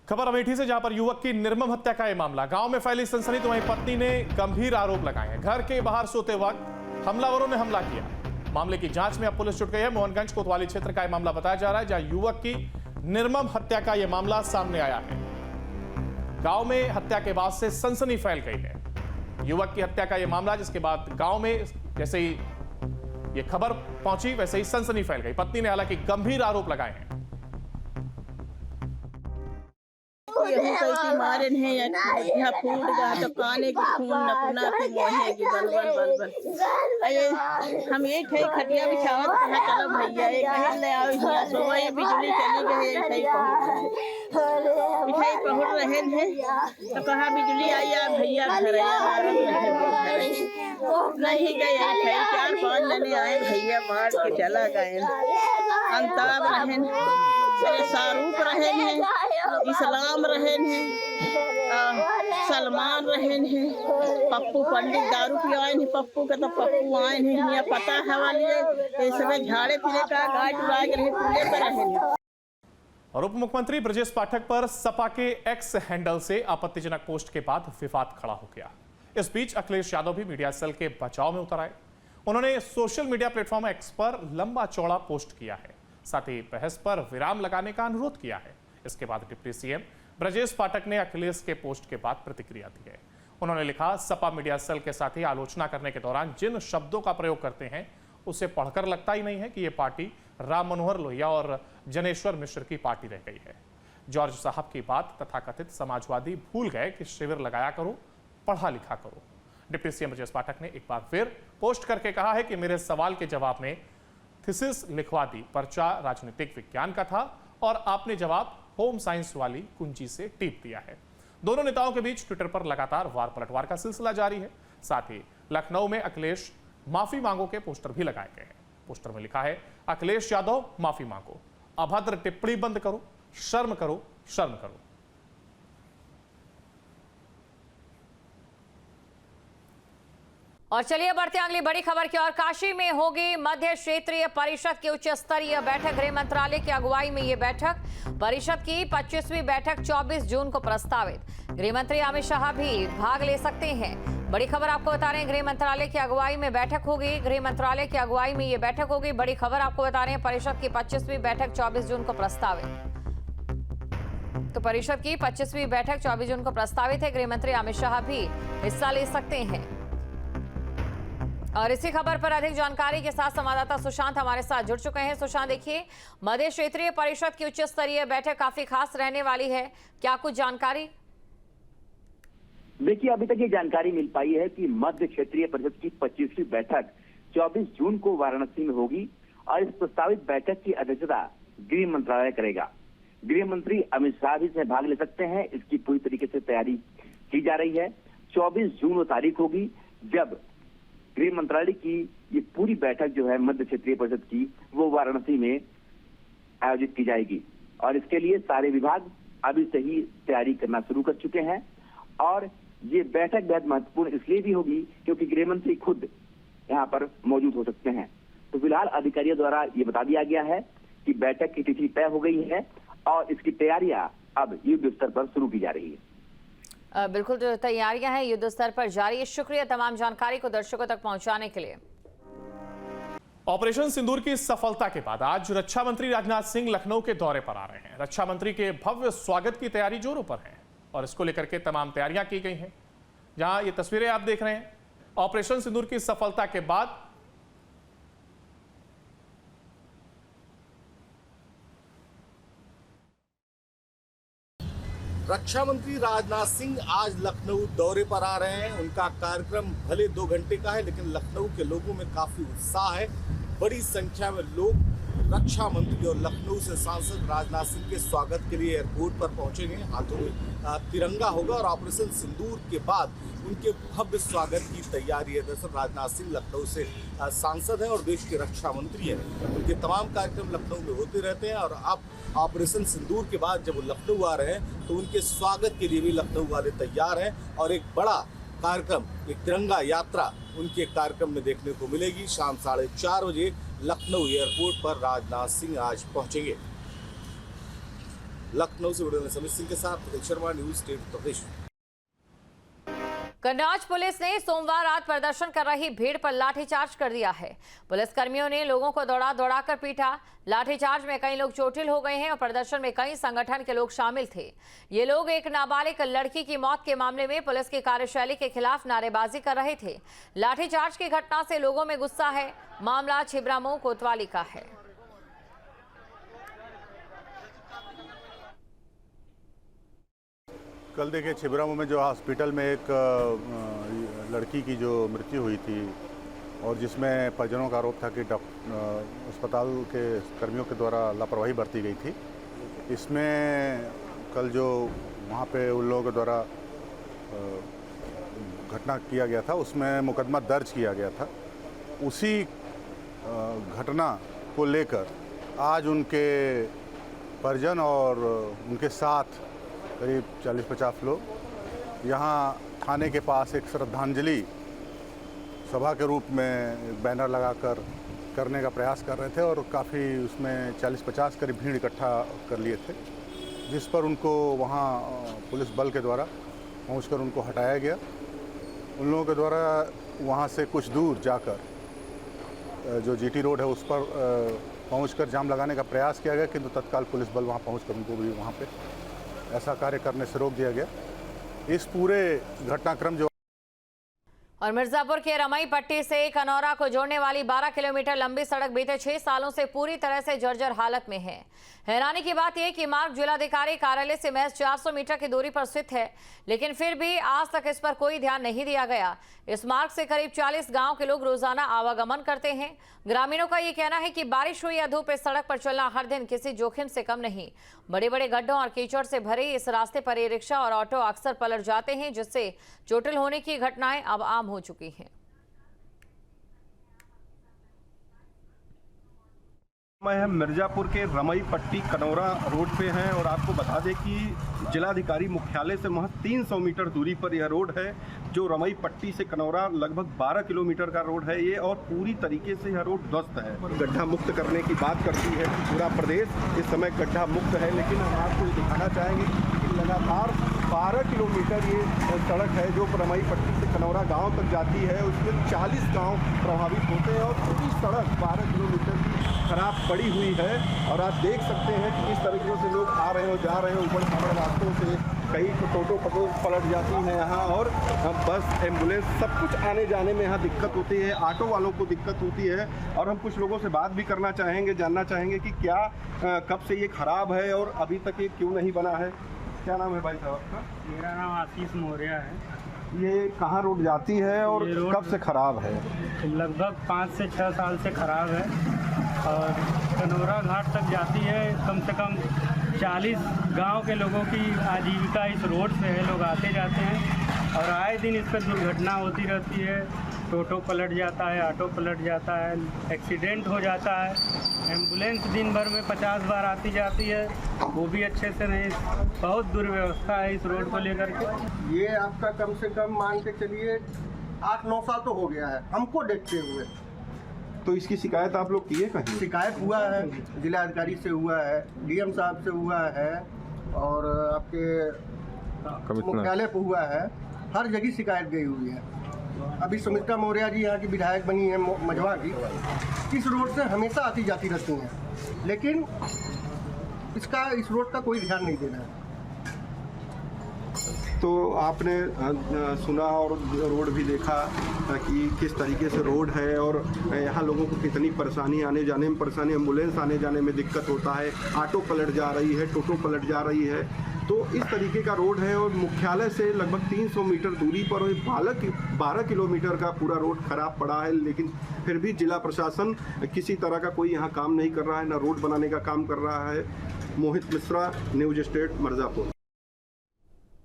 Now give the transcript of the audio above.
खबर अमेठी से, जहां पर युवक की निर्मम हत्या का यह मामला। गांव में फैली सनसनी तो वहीं पत्नी ने गंभीर आरोप लगाए हैं। घर के बाहर सोते वक्त हमलावरों ने हमला किया। मामले की जांच में अब पुलिस जुट गई है। मोहनगंज कोतवाली क्षेत्र का यह मामला बताया जा रहा है, जहां युवक की निर्मम हत्या का यह मामला सामने आया है। गांव में हत्या के बाद से सनसनी फैल गई है। युवक की हत्या का यह मामला, जिसके बाद गांव में जैसे ही ये खबर पहुंची वैसे ही सनसनी फैल गई। पत्नी ने हालांकि गंभीर आरोप लगाए हैं। मारे नहीं यहाँ फूट गया तो काने की खून नपुना की मोहे की बलबल बलबल। हम एक है खटिया बिछावा तो कहा चलो भैया एक कहीं ले आओ यहाँ सुबह ये बिजली चली गई मिठाई पहुँच रहे हैं तो कहा बिजली आई आ भैया घर नहीं गए। 4-5 जने आए भैया मार के चला गए। अंताब रहें शाहरुख रहें हैं, इस्लाम रहें हैं, सलमान रहें हैं, पप्पू पंडित दारू पियाए हैं। पप्पू के तो पप्पू आए हैं यहाँ पता है वाली समय झाड़े पीने का गाय उड़ा के रहे पूरे पर रहें। और उप मुख्यमंत्री ब्रजेश पाठक पर सपा के एक्स हैंडल से आपत्तिजनक पोस्ट के बाद विवाद खड़ा हो गया। इस बीच अखिलेश यादव भी मीडिया सेल के बचाव में उतर आए। उन्होंने सोशल मीडिया प्लेटफॉर्म एक्स पर लंबा चौड़ा पोस्ट किया है, साथ ही बहस पर विराम लगाने का अनुरोध किया है। इसके बाद डिप्टी सीएम ब्रजेश पाठक ने अखिलेश के पोस्ट के बाद प्रतिक्रिया दी है। उन्होंने लिखा, सपा मीडिया सेल के साथ ही आलोचना करने के दौरान जिन शब्दों का प्रयोग करते हैं उसे पढ़कर लगता ही नहीं है कि यह पार्टी राम मनोहर लोहिया और जनेश्वर मिश्र की पार्टी रह गई है। जॉर्ज साहब की बात तथाकथित समाजवादी भूल गए कि शिविर लगाया करो, पढ़ा लिखा करो। डिप्टी सीएम ब्रजेश पाठक ने एक बार फिर पोस्ट करके कहा है कि मेरे सवाल के जवाब में थीसिस लिखवा दी, पर्चा राजनीतिक विज्ञान का था और आपने जवाब होम साइंस वाली कुंजी से टीप दिया है। दोनों नेताओं के बीच ट्विटर पर लगातार वार पलटवार का सिलसिला जारी है। साथ ही लखनऊ में अखिलेश माफी मांगो के पोस्टर भी लगाए गए हैं। पोस्टर में लिखा है, अखिलेश यादव माफी मांगो, अभद्र टिप्पणी बंद करो, शर्म करो, शर्म करो। और चलिए बढ़ते अगली बड़ी खबर की ओर। काशी में होगी मध्य क्षेत्रीय परिषद की उच्च स्तरीय बैठक। गृह मंत्रालय की अगुवाई में ये बैठक, परिषद की 25वीं बैठक 24 जून को प्रस्तावित। गृह मंत्री अमित शाह भी भाग ले सकते हैं। बड़ी खबर आपको बता रहे हैं, गृह मंत्रालय की अगुवाई में बैठक होगी। गृह मंत्रालय की अगुवाई में ये बैठक होगी। बड़ी खबर आपको बता रहे हैं, परिषद की 25वीं बैठक 24 जून को प्रस्तावित। तो परिषद की 25वीं बैठक 24 जून को प्रस्तावित है। गृह मंत्री अमित शाह भी हिस्सा ले सकते हैं। और इसी खबर पर अधिक जानकारी के साथ संवाददाता सुशांत हमारे साथ जुड़ चुके हैं। सुशांत, देखिए, मध्य क्षेत्रीय परिषद की उच्च स्तरीय बैठक काफी खास रहने वाली है, क्या कुछ जानकारी? देखिए, अभी तक ये जानकारी मिल पाई है कि मध्य क्षेत्रीय परिषद की 25वीं बैठक 24 जून को वाराणसी में होगी और इस प्रस्तावित बैठक की अध्यक्षता गृह मंत्रालय करेगा। गृह मंत्री अमित शाह भी इसमें भाग ले सकते हैं। इसकी पूरी तरीके से तैयारी की जा रही है। 24 जून वो तारीख होगी जब गृह मंत्रालय की ये पूरी बैठक जो है मध्य क्षेत्रीय परिषद की, वो वाराणसी में आयोजित की जाएगी। और इसके लिए सारे विभाग अभी से ही तैयारी करना शुरू कर चुके हैं। और ये बैठक बेहद महत्वपूर्ण इसलिए भी होगी क्योंकि गृह मंत्री खुद यहाँ पर मौजूद हो सकते हैं। तो फिलहाल अधिकारियों द्वारा ये बता दिया गया है कि बैठक की तिथि तय हो गई है और इसकी तैयारियां अब युद्ध स्तर पर शुरू की जा रही है। बिल्कुल, जो तैयारियां हैं युद्ध स्तर पर जारी है। शुक्रिया तमाम जानकारी को दर्शकों तक पहुंचाने के लिए। ऑपरेशन सिंदूर की सफलता के बाद आज रक्षा मंत्री राजनाथ सिंह लखनऊ के दौरे पर आ रहे हैं। रक्षा मंत्री के भव्य स्वागत की तैयारी जोरों पर है और इसको लेकर के तमाम तैयारियां की गई हैं। जहां ये तस्वीरें आप देख रहे हैं, ऑपरेशन सिंदूर की सफलता के बाद रक्षा मंत्री राजनाथ सिंह आज लखनऊ दौरे पर आ रहे हैं। उनका कार्यक्रम भले 2 घंटे का है, लेकिन लखनऊ के लोगों में काफी उत्साह है। बड़ी संख्या में लोग रक्षा मंत्री और लखनऊ से सांसद राजनाथ सिंह के स्वागत के लिए एयरपोर्ट पर पहुंचेंगे। हाथों में तिरंगा होगा और ऑपरेशन सिंदूर के बाद उनके भव्य स्वागत की तैयारी है। दरअसल राजनाथ सिंह लखनऊ से सांसद हैं और देश के रक्षा मंत्री हैं। उनके तमाम कार्यक्रम लखनऊ में होते रहते हैं और अब ऑपरेशन सिंदूर के बाद जब वो लखनऊ आ रहे हैं तो उनके स्वागत के लिए भी लखनऊ वाले तैयार हैं और एक बड़ा कार्यक्रम, एक तिरंगा यात्रा उनके कार्यक्रम में देखने को मिलेगी। शाम 4:30 बजे लखनऊ एयरपोर्ट पर राजनाथ सिंह आज पहुंचेंगे। लखनऊ से वीडियो समित सिंह के साथ प्रतीक Sharma, news state Uttar Pradesh. Kannauj police ने सोमवार रात प्रदर्शन कर रही भीड़ पर लाठीचार्ज कर दिया है। पुलिसकर्मियों ने लोगों को दौड़ा कर पीटा। लाठीचार्ज में कई लोग चोटिल हो गए हैं और प्रदर्शन में कई संगठन के लोग शामिल थे। ये लोग एक नाबालिग लड़की की मौत के मामले में पुलिस की कार्यशैली के खिलाफ नारेबाजी कर रहे थे। लाठीचार्ज की घटना से लोगों में गुस्सा है। मामला छिबरामऊ कोतवाली का है। कल देखिए छिबरामऊ में जो हॉस्पिटल में एक लड़की की जो मृत्यु हुई थी और जिसमें परिजनों का आरोप था कि अस्पताल के कर्मियों के द्वारा लापरवाही बरती गई थी, इसमें कल जो वहाँ पे उन लोगों के द्वारा घटना किया गया था उसमें मुकदमा दर्ज किया गया था। उसी घटना को लेकर आज उनके परिजन और उनके साथ करीब 40-50 लोग यहाँ थाने के पास एक श्रद्धांजलि सभा के रूप में बैनर लगाकर करने का प्रयास कर रहे थे और काफ़ी उसमें 40-50 करीब भीड़ इकट्ठा कर लिए थे, जिस पर उनको वहाँ पुलिस बल के द्वारा पहुंचकर उनको हटाया गया। उन लोगों के द्वारा वहाँ से कुछ दूर जाकर जो जीटी रोड है उस पर पहुंचकर जाम लगाने का प्रयास किया गया, किंतु तत्काल पुलिस बल वहाँ पहुंचकर उनको भी वहाँ पे ऐसा कार्य करने से रोक दिया गया। इस पूरे घटनाक्रम जो और मिर्जापुर के रमई पट्टी से कनौरा को जोड़ने वाली 12 किलोमीटर लंबी सड़क बीते 6 सालों से पूरी तरह से जर्जर हालत में है। हैरानी की बात यह कि मार्ग जिलाधिकारी कार्यालय से महज 400 मीटर की दूरी पर स्थित है, लेकिन फिर भी आज तक इस पर कोई ध्यान नहीं दिया गया। इस मार्ग से करीब 40 गांव के लोग रोजाना आवागमन करते हैं। ग्रामीणों का ये कहना है कि बारिश हुई या धूप इस सड़क पर चलना हर दिन किसी जोखिम से कम नहीं। बड़े बड़े गड्ढों और कीचड़ से भरे इस रास्ते पर ई रिक्शा और ऑटो अक्सर पलट जाते हैं, जिससे चोटिल होने की घटनाएं अब आम हो चुकी हैं। मैं मिर्जापुर के रमई पट्टी कनौरा रोड पे हैं और आपको बता दें कि जिलाधिकारी मुख्यालय से महज 300 मीटर दूरी पर यह रोड है, जो रमई पट्टी से कनौरा लगभग 12 किलोमीटर का रोड है ये, और पूरी तरीके से यह रोड ध्वस्त है। गड्ढा मुक्त करने की बात करती है पूरा प्रदेश इस समय गड्ढा मुक्त है, लेकिन हम आपको दिखाना चाहेंगे कि लगातार 12 किलोमीटर ये सड़क है जो रमई पट्टी से कनौरा गाँव तक जाती है, उसमें 40 गाँव प्रभावित होते हैं और पूरी सड़क 12 किलोमीटर की खराब पड़ी हुई है। और आप देख सकते हैं कि किस तरीके से लोग आ रहे हो जा रहे हैं ऊपर खाबड़ रास्तों से, कई टोटो पलट जाती हैं यहाँ, और बस एम्बुलेंस सब कुछ आने जाने में यहाँ दिक्कत होती है, ऑटो वालों को दिक्कत होती है। और हम कुछ लोगों से बात भी करना चाहेंगे, जानना चाहेंगे कि क्या कब से ये खराब है और अभी तक ये क्यों नहीं बना है। क्या नाम है भाई साहब आपका? मेरा नाम आशीष मौर्य है। ये कहाँ रोड जाती है और कब से खराब है? लगभग 5 से 6 साल से खराब है और कनौरा घाट तक जाती है। कम से कम 40 गांव के लोगों की आजीविका इस रोड से है, लोग आते जाते हैं और आए दिन इस पर दुर्घटना होती रहती है। टोटो पलट जाता है, ऑटो पलट जाता है, एक्सीडेंट हो जाता है। एम्बुलेंस दिन भर में 50 बार आती जाती है, वो भी अच्छे से नहीं। बहुत दुर्व्यवस्था है इस रोड को लेकर के। ये आपका कम से कम मान के चलिए 8-9 साल तो हो गया है हमको देखते हुए। तो इसकी शिकायत आप लोग किए कहीं? शिकायत हुआ है, जिलाधिकारी से हुआ है, डीएम साहब से हुआ है और आपके मुख्यालय पर हुआ है, हर जगह शिकायत गई हुई है। अभी सुमित्रा मौर्य जी यहाँ की विधायक बनी है मझवा की, इस रोड से हमेशा आती जाती रहती हैं, लेकिन इस रोड का कोई ध्यान नहीं देना है। तो आपने सुना और रोड भी देखा कि किस तरीके से रोड है और यहाँ लोगों को कितनी परेशानी, आने जाने में परेशानी, एम्बुलेंस आने जाने में दिक्कत होता है, ऑटो पलट जा रही है, टोटो पलट जा रही है। तो इस तरीके का रोड है और मुख्यालय से लगभग 300 मीटर दूरी पर 12 किलोमीटर का पूरा रोड खराब पड़ा है, लेकिन फिर भी जिला प्रशासन किसी तरह का कोई यहाँ काम नहीं कर रहा है, ना रोड बनाने का काम कर रहा है। मोहित मिश्रा, न्यूज स्टेट, मिर्जापुर।